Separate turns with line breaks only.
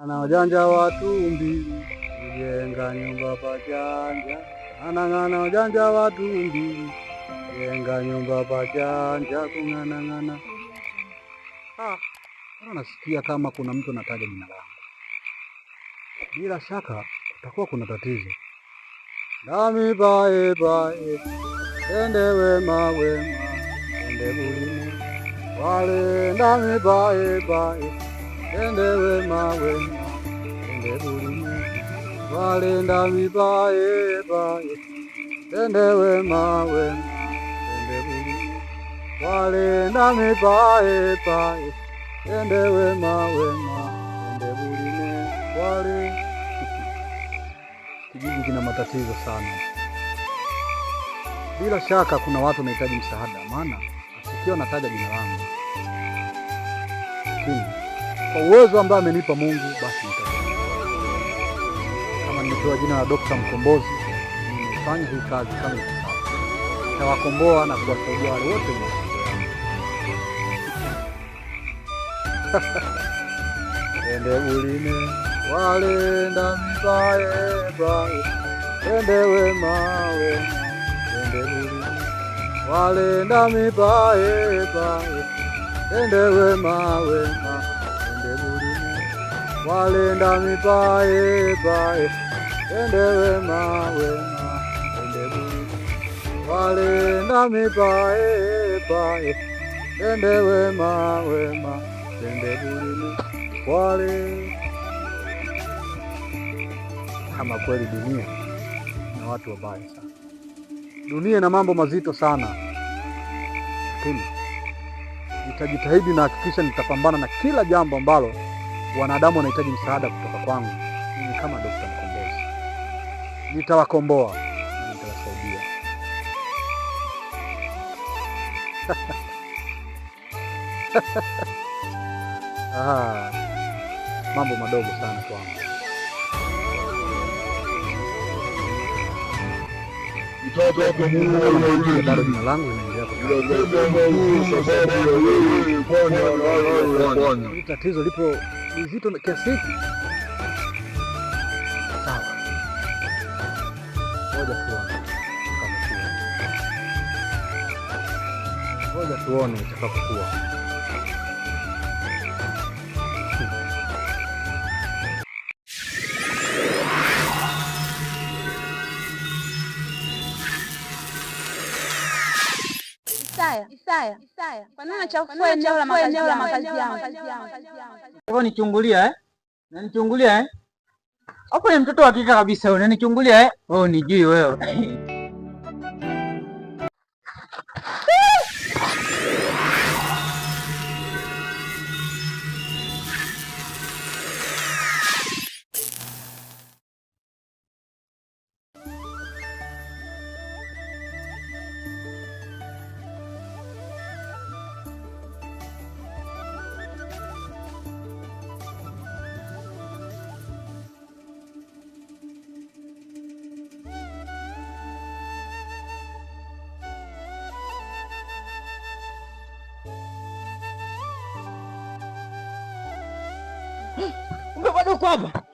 Ana ujanja wa tumbi kujenga nyumba pajanja. Anang'ana ujanja wa tumbi kujenga nyumba pajanja kung'anang'ana. Nasikia kama kuna mtu anataja jina langu. Bila shaka kutakuwa kuna tatizo. Ndami bae bae, ende wema wema, ende bulimo. Wale ndami bae bae, ende wema wema, ende bulimo. Wale ndami bae bae, ende wema wema, ende bulimo. Wale ndami bae bae, ende wema wema, ende bulimo. Wale kijiji kina matatizo sana. Bila shaka kuna watu wanahitaji msaada, maana nasikia nataja jina langu. Lakini kwa uwezo ambao amenipa Mungu, basi nitaenda. Kama nimepewa jina la Dr. Mkombozi, nimefanya hii kazi kama ipasavyo. Nitawakomboa na kuwasaidia wale wote ende bulime wale ndami bae bae, ende wema wema, ende bulime. Wale ndami bae bae, ende wema wema, ende bulime. Wale ndami bae bae, ende wema wema, ende bulime. Wale ndami bae bae, ende wema wema, ende bulime. Wale kama kweli dunia na watu wabaya sana. Dunia ina mambo mazito sana, lakini nitajitahidi na hakikisha nitapambana na kila jambo ambalo wanadamu wanahitaji msaada kutoka kwangu. Mimi kama Dr. Mkombozi nitawakomboa na nitawasaidia. Mambo madogo sana kwangu. Bado jina langu linaendelea. Tatizo lipo zito kiasi hiki. Sawa. Ngoja tuone itakapokuwa.
Isaya. Kwa nini unachafua eneo la makazi yangu?
Hapo nichungulia Unanichungulia Hapo ni mtoto wa kike kabisa unanichungulia Wewe unijui wewe. Bado uko hapa?